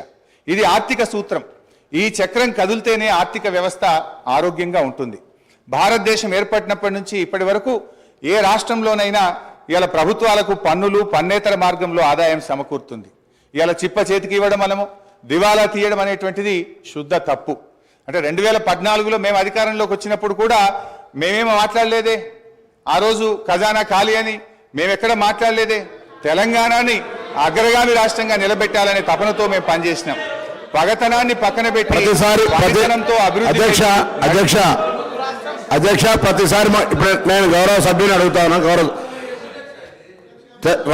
ఇది ఆర్థిక సూత్రం. ఈ చక్రం కదిలితేనే ఆర్థిక వ్యవస్థ ఆరోగ్యంగా ఉంటుంది. భారతదేశం ఏర్పడినప్పటి నుంచి ఇప్పటి వరకు ఏ రాష్ట్రంలోనైనా ఇవాళ ప్రభుత్వాలకు పన్నులు, పన్నేతర మార్గంలో ఆదాయం సమకూరుతుంది. ఇవాళ చిప్ప చేతికి ఇవ్వడం వలము దివాలా తీయడం అనేటువంటిది శుద్ధ తప్పు. అంటే 2014లో మేము అధికారంలోకి వచ్చినప్పుడు కూడా మేమేమో మాట్లాడలేదే. ఆ రోజు ఖజానా ఖాళీ అని మేమెక్కడ మాట్లాడలేదే. తెలంగాణని అగ్రగామి రాష్ట్రంగా నిలబెట్టాలనే తపనతో మేము పనిచేసినాం. పగతనాన్ని పక్కన పెట్టి అధ్యక్ష ప్రతిసారి ఇప్పుడు నేను గౌరవ సభ్యుని అడుగుతాను.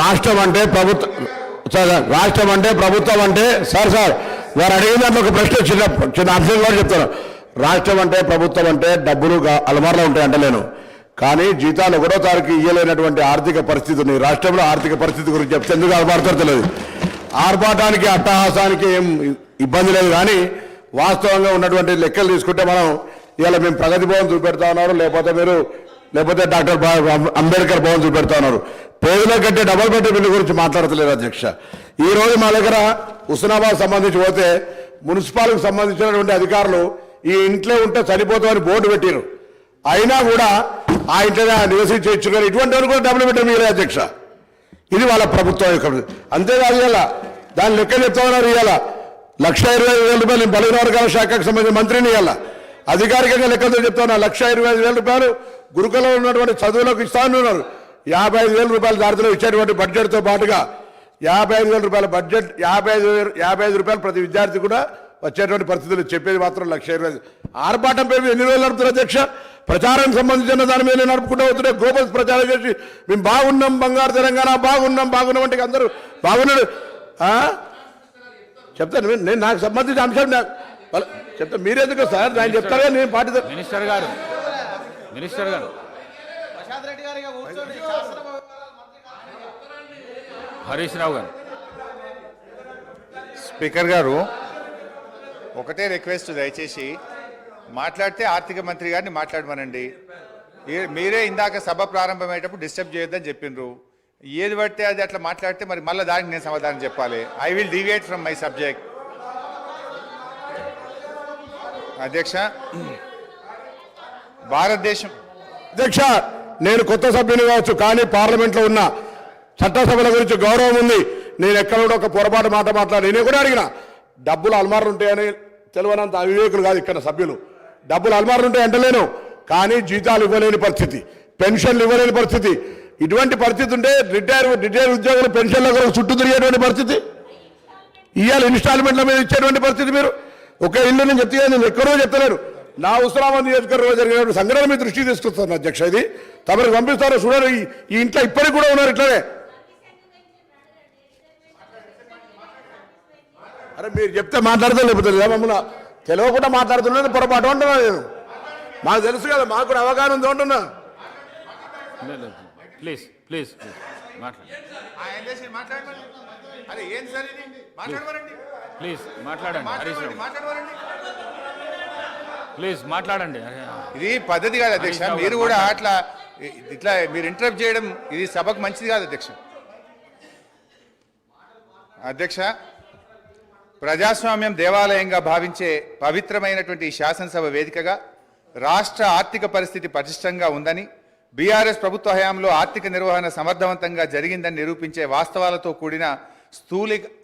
రాష్ట్రం అంటే ప్రభుత్వం అంటే సార్ వారు అడిగిన దాంట్లో ఒక ప్రశ్న చిన్న అంశం కూడా చెప్తాను. రాష్ట్రం అంటే ప్రభుత్వం అంటే డబ్బులు అలమార్లో ఉంటాయంటే నేను, కానీ జీతాలు 1వ తారీఖు ఇయ్యలేనటువంటి ఆర్థిక పరిస్థితి ఉంది. రాష్ట్రంలో ఆర్థిక పరిస్థితి గురించి చెప్తే ఎందుకు ఆర్పాడతారో తెలియదు. ఆర్పాటానికి, అట్టహాసానికి ఏం ఇబ్బంది లేదు. కానీ వాస్తవంగా ఉన్నటువంటి లెక్కలు తీసుకుంటే మనం ఇవాళ మేము ప్రగతి భవన్ చూపెడతా ఉన్నారు, లేకపోతే డాక్టర్ అంబేద్కర్ భవన్ చూపెడతా ఉన్నారు. పేదల కంటే డబల్ బెడ్రూమ్ బిల్లు గురించి మాట్లాడతలేదు అధ్యక్ష. ఈ రోజు మా దగ్గర హుస్నాబాద్ సంబంధించి పోతే మున్సిపాలిటీకి సంబంధించినటువంటి అధికారులు ఈ ఇంట్లో ఉంటే చనిపోతామని బోర్డు పెట్టారు. అయినా కూడా ఆ ఇంట్లో నివసించవచ్చు. కానీ ఇటువంటి వారు కూడా డబుల్ బెడ్రూమ్ ఇవ్వలేదు అధ్యక్ష. ఇది వాళ్ళ ప్రభుత్వం యొక్క. అంతేకాదు ఇవాళ దాని లెక్క చెప్తా ఉన్నారు. ఇవాళ 1,25,000 రూపాయలు నేను బలహీన వర్గాల శాఖకు సంబంధించిన మంత్రిని ఇవాళ అధికారికంగా లెక్కతో చెప్తా ఉన్నా. 1,25,000 రూపాయలు గురుకులంలో ఉన్నటువంటి చదువులకు ఇస్తా ఉన్నారు. 55,000 రూపాయల దారిలో ఇచ్చేటువంటి బడ్జెట్తో పాటుగా 55,000 రూపాయల బడ్జెట్ 55 రూపాయలు ప్రతి విద్యార్థి కూడా వచ్చేటువంటి పరిస్థితులు చెప్పేది మాత్రం 1,20,000. ఆర్భాటం పేరు ఎన్ని రోజులు నడుపుతారు అధ్యక్ష? ప్రచారానికి సంబంధించిన దాని మీద నడుపుకుంటూ వస్తుంటే గోబల్స్ ప్రచారం చేసి మేము బాగున్నాం, బంగారు తెలంగాణ బాగున్నాం అంటే అందరూ బాగున్నాడు. చెప్తాను నేను, నాకు సంబంధించిన అంశం చెప్తా. మీరెందుకు సార్ నేను చెప్తారా? నేను పార్టీ మినిస్టర్ గారు హరీష్ రావు గారు. స్పీకర్ గారు ఒకటే రిక్వెస్ట్, దయచేసి మాట్లాడితే ఆర్థిక మంత్రి గారిని మాట్లాడమనండి. మీరే ఇందాక సభ ప్రారంభమయ్యేటప్పుడు డిస్టర్బ్ చేయొద్దని చెప్పిండ్రు. ఏది పడితే అది అట్లా మాట్లాడితే మరి మళ్ళీ దానికి నేను సమాధానం చెప్పాలి. I will deviate from my subject. అధ్యక్ష, భారతదేశం అధ్యక్ష నేను కొత్త సభ్యుని కావచ్చు, కానీ పార్లమెంట్లో ఉన్న చట్టసభల గురించి గౌరవం ఉంది. నేను ఎక్కడ కూడా ఒక పొరపాటు మాట మాట్లాడి నేను కూడా అడిగిన డబ్బులు అల్మార్లు ఉంటాయని తెలియనంత అవివేకులు కాదు ఇక్కడ సభ్యులు. డబ్బులు అల్మార్లు ఉంటాయి అంటలేను, కానీ జీతాలు ఇవ్వలేని పరిస్థితి, పెన్షన్లు ఇవ్వలేని పరిస్థితి. ఇటువంటి పరిస్థితి ఉంటే రిటైర్ ఉద్యోగులు పెన్షన్ల కొరకు చుట్టూ తిరిగేటువంటి పరిస్థితి, ఇవాళ ఇన్స్టాల్మెంట్ల మీద ఇచ్చేటువంటి పరిస్థితి. మీరు ఒక ఇల్లు నేను చెప్తే నేను ఎక్కడో చెప్తలేను. నా ఉస్మానాబాద్ నియోజకవర్గంలో జరిగిన సంఘటన మీ దృష్టికి తీసుకొస్తాను అధ్యక్ష. ఇది తమరికి పంపిస్తాను చూడండి. ఈ ఇంట్లో ఇప్పటికి కూడా ఉన్నారు ఇట్లనే. అరే మీరు చెప్తే మాట్లాడతా, లేకపోతే మమ్మల్ని తెలియకుండా మాట్లాడుతున్నాను, పొరపాటు అంటున్నా నేను. మాకు తెలుసు కదా, మాకు కూడా అవగాహన ఉంది అంటున్నా. ప్లీజ్ ప్లీజ్ ప్లీజ్ మాట్లాడండి హరీష్ రావు, ప్లీజ్ మాట్లాడండి. ఇది పద్ధతి కాదు అధ్యక్ష. మీరు కూడా అట్లా ఇట్లా మీరు ఇంటరప్ట్ చేయడం ఇది సభకు మంచిది కాదు అధ్యక్ష. అధ్యక్ష, ప్రజాస్వామ్యం దేవాలయంగా భావించే పవిత్రమైనటువంటి ఈ శాసనసభ వేదికగా రాష్ట్ర ఆర్థిక పరిస్థితి పటిష్టంగా ఉందని, బీఆర్ఎస్ ప్రభుత్వ హయాంలో ఆర్థిక నిర్వహణ సమర్థవంతంగా జరిగిందని నిరూపించే వాస్తవాలతో కూడిన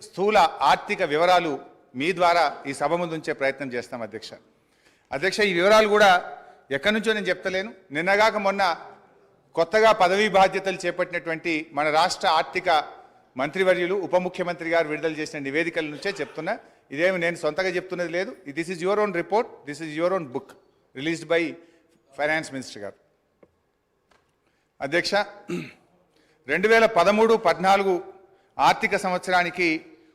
స్థూల ఆర్థిక వివరాలు మీ ద్వారా ఈ సభ ముందు ఉంచే ప్రయత్నం చేస్తాం అధ్యక్ష. అధ్యక్ష, ఈ వివరాలు కూడా ఎక్కడి నుంచో నేను చెప్తలేను. నిన్నగాక మొన్న కొత్తగా పదవీ బాధ్యతలు చేపట్టినటువంటి మన రాష్ట్ర ఆర్థిక మంత్రివర్యులు ఉప ముఖ్యమంత్రి గారు విడుదల చేసిన నివేదికల నుంచే చెప్తున్నా. ఇదేమి నేను సొంతగా చెప్తున్నది లేదు. This is your own report, this is your own book released by finance minister గారు. అధ్యక్ష, 2013-14 ఆర్థిక సంవత్సరానికి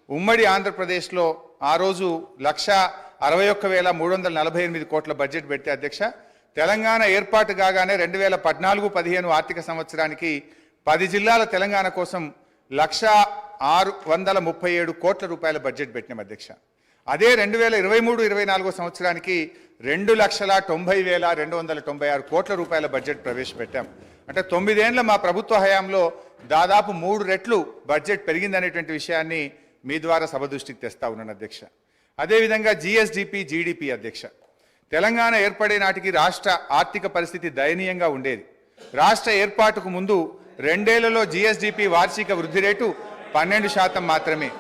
ఉమ్మడి ఆంధ్రప్రదేశ్లో ఆ రోజు 1,61,348 కోట్ల బడ్జెట్ పెడితే అధ్యక్ష, తెలంగాణ ఏర్పాటు కాగానే 2014-15 ఆర్థిక సంవత్సరానికి 10 జిల్లాల తెలంగాణ కోసం 1,637 కోట్ల రూపాయల బడ్జెట్ పెట్టినాం అధ్యక్ష. అదే 2023-24 సంవత్సరానికి 2,90,296 కోట్ల రూపాయల బడ్జెట్ ప్రవేశపెట్టాం. అంటే 9 ఏళ్ల మా ప్రభుత్వ హయాంలో దాదాపు 3 రెట్లు బడ్జెట్ పెరిగిందనేటువంటి విషయాన్ని మీ ద్వారా సభ దృష్టికి తెస్తా ఉన్నాను అధ్యక్ష. అదేవిధంగా జిఎస్డిపి, జీడిపి అధ్యక్ష, తెలంగాణ ఏర్పడే నాటికి రాష్ట్ర ఆర్థిక పరిస్థితి దయనీయంగా ఉండేది. రాష్ట్ర ఏర్పాటుకు ముందు 2 ఏళ్లలో జిఎస్డిపి వార్షిక వృద్ధి రేటు 12% మాత్రమే.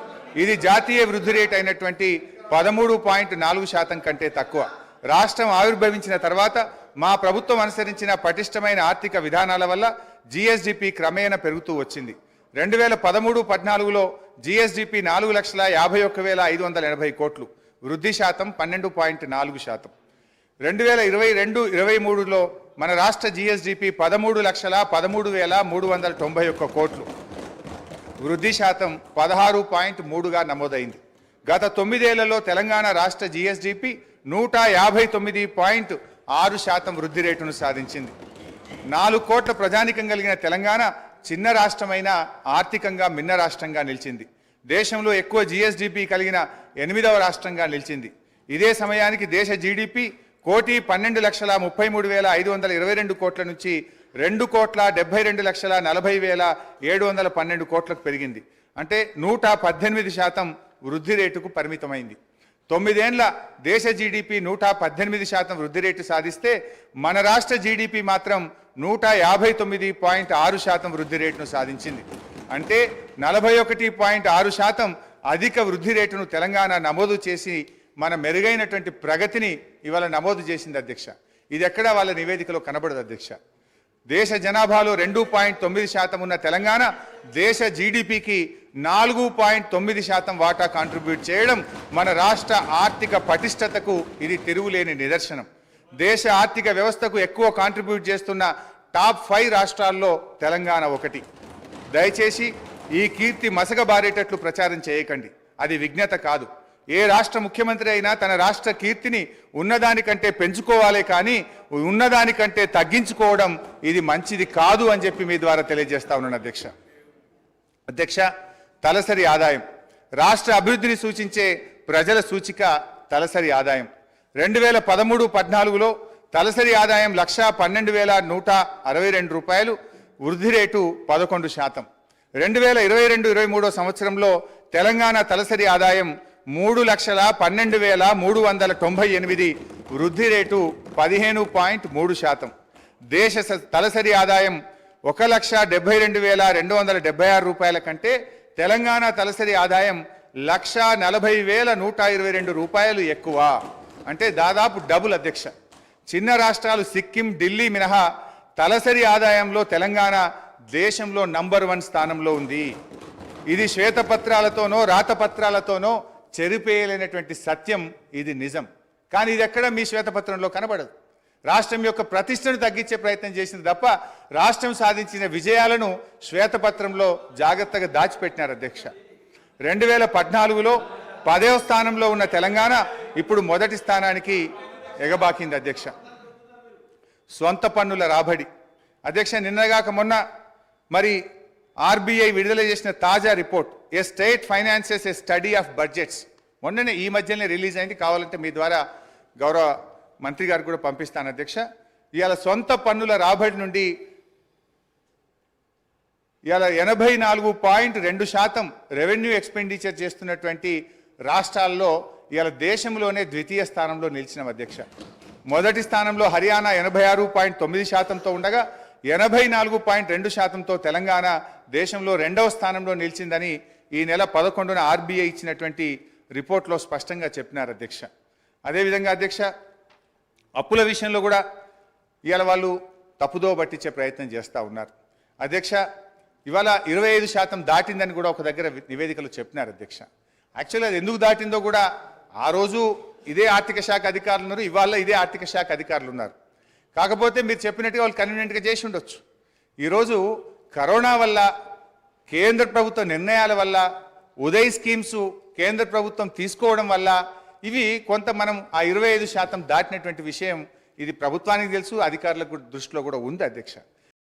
ఇది జాతీయ వృద్ధి రేటు అయినటువంటి 13.4% కంటే తక్కువ. రాష్ట్రం ఆవిర్భవించిన తర్వాత మా ప్రభుత్వం అనుసరించిన పటిష్టమైన ఆర్థిక విధానాల వల్ల జిఎస్డిపి క్రమేణా పెరుగుతూ వచ్చింది. 2013-14లో జిఎస్డిపి 4,51,580 కోట్లు, వృద్ధి శాతం 12.4%. 2022-23లో మన రాష్ట్ర జిఎస్డిపి 13,13,391 కోట్లు, వృద్ధి శాతం 16.3గా నమోదైంది. గత 9 ఏళ్లలో తెలంగాణ రాష్ట్ర జిఎస్డిపి 150.6% వృద్ధి రేటును సాధించింది. 4 కోట్ల ప్రజానికం కలిగిన తెలంగాణ చిన్న రాష్ట్రమైన ఆర్థికంగా మిన్న రాష్ట్రంగా నిలిచింది. దేశంలో ఎక్కువ జిఎస్డిపి కలిగిన 8వ రాష్ట్రంగా నిలిచింది. ఇదే సమయానికి దేశ జీడిపి 1,12,33,522 కోట్ల నుంచి 2,72,40,712 కోట్లకు పెరిగింది. అంటే 118% వృద్ధి రేటుకు పరిమితమైంది. 9 ఏళ్ల దేశ జీడిపి 118% వృద్ధి రేటు సాధిస్తే మన రాష్ట్ర జీడిపి మాత్రం 159.6% వృద్ధి రేటును సాధించింది. అంటే 41.6% అధిక వృద్ధి రేటును తెలంగాణ నమోదు చేసి మన మెరుగైనటువంటి ప్రగతిని ఇవాళ నమోదు చేసింది అధ్యక్ష. ఇది ఎక్కడా వాళ్ళ నివేదికలో కనబడదు అధ్యక్ష. దేశ జనాభాలో 2.9% ఉన్న తెలంగాణ దేశ జీడిపికి 4.9% వాటా కాంట్రిబ్యూట్ చేయడం మన రాష్ట్ర ఆర్థిక పటిష్టతకు ఇది తిరుగులేని నిదర్శనం. దేశ ఆర్థిక వ్యవస్థకు ఎక్కువ కాంట్రిబ్యూట్ చేస్తున్న టాప్ 5 రాష్ట్రాల్లో తెలంగాణ ఒకటి. దయచేసి ఈ కీర్తి మసకబారేటట్లు ప్రచారం చేయకండి, అది విజ్ఞత కాదు. ఏ రాష్ట్ర ముఖ్యమంత్రి అయినా తన రాష్ట్ర కీర్తిని ఉన్నదానికంటే పెంచుకోవాలే కానీ ఉన్నదానికంటే తగ్గించుకోవడం ఇది మంచిది కాదు అని చెప్పి మీ ద్వారా తెలియజేస్తా ఉన్నాను అధ్యక్ష. తలసరి ఆదాయం రాష్ట్ర అభివృద్ధిని సూచించే ప్రజల సూచిక తలసరి ఆదాయం. 2013-14లో తలసరి ఆదాయం 1,12,162 రూపాయలు, వృద్ధి రేటు 11%. 2022-23 సంవత్సరంలో తెలంగాణ తలసరి ఆదాయం 3,12,398, వృద్ధి రేటు 15.3%. దేశ తలసరి ఆదాయం 1,72,276 రూపాయల కంటే తెలంగాణ తలసరి ఆదాయం 1,40,122 రూపాయలు ఎక్కువ, అంటే దాదాపు డబుల్ అధ్యక్ష. చిన్న రాష్ట్రాలు సిక్కిం, ఢిల్లీ మినహా తలసరి ఆదాయంలో తెలంగాణ దేశంలో నంబర్ 1 స్థానంలో ఉంది. ఇది శ్వేతపత్రాలతోనో రాతపత్రాలతోనో చెరిపేయలేనటువంటి సత్యం, ఇది నిజం. కానీ ఇది ఎక్కడ మీ శ్వేతపత్రంలో కనబడదు. రాష్ట్రం యొక్క ప్రతిష్టను తగ్గించే ప్రయత్నం చేసింది తప్ప రాష్ట్రం సాధించిన విజయాలను శ్వేతపత్రంలో జాగ్రత్తగా దాచిపెట్టినారు అధ్యక్ష. 2014లో 10వ స్థానంలో ఉన్న తెలంగాణ ఇప్పుడు మొదటి స్థానానికి ఎగబాకింది అధ్యక్ష. స్వంత పన్నుల రాబడి అధ్యక్ష, నిన్నగాక మొన్న మరి ఆర్బీఐ విడుదల చేసిన తాజా report A state finances A study of budgets మొన్ననే ఈ మధ్యనే రిలీజ్ అయింది. కావాలంటే మీ ద్వారా గౌరవ మంత్రి గారికి కూడా పంపిస్తాను అధ్యక్ష. ఇవాళ సొంత పన్నుల రాబడి నుండి ఇవాళ 84.2% రెవెన్యూ ఎక్స్పెండిచర్ చేస్తున్నటువంటి రాష్ట్రాల్లో ఇవాళ దేశంలోనే ద్వితీయ స్థానంలో నిలిచిన అధ్యక్ష. మొదటి స్థానంలో హర్యానా 86.9%తో ఉండగా 84.2%తో తెలంగాణ దేశంలో 2వ స్థానంలో నిలిచిందని ఈ నెల 11న ఆర్బీఐ ఇచ్చినటువంటి రిపోర్ట్లో స్పష్టంగా చెప్పినారు అధ్యక్ష. అదేవిధంగా అధ్యక్ష, అప్పుల విషయంలో కూడా ఇవాళ వాళ్ళు తప్పుదో పట్టించే ప్రయత్నం చేస్తూ ఉన్నారు అధ్యక్ష. ఇవాళ 25% దాటిందని కూడా ఒక దగ్గర నివేదికలు చెప్పినారు అధ్యక్ష. యాక్చువల్లీ అది ఎందుకు దాటిందో కూడా ఆ రోజు ఇదే ఆర్థిక శాఖ అధికారులు ఉన్నారు, ఇవాళ ఇదే ఆర్థిక శాఖ అధికారులు ఉన్నారు. కాకపోతే మీరు చెప్పినట్టుగా వాళ్ళు కన్వీనియంట్గా చేసి ఉండొచ్చు. ఈరోజు కరోనా వల్ల, కేంద్ర ప్రభుత్వ నిర్ణయాల వల్ల, ఉదయ్ స్కీమ్స్ కేంద్ర ప్రభుత్వం తీసుకోవడం వల్ల ఇవి కొంత మనం ఆ 25% దాటినటువంటి విషయం ఇది ప్రభుత్వానికి తెలుసు, అధికారులకు దృష్టిలో కూడా ఉంది అధ్యక్ష.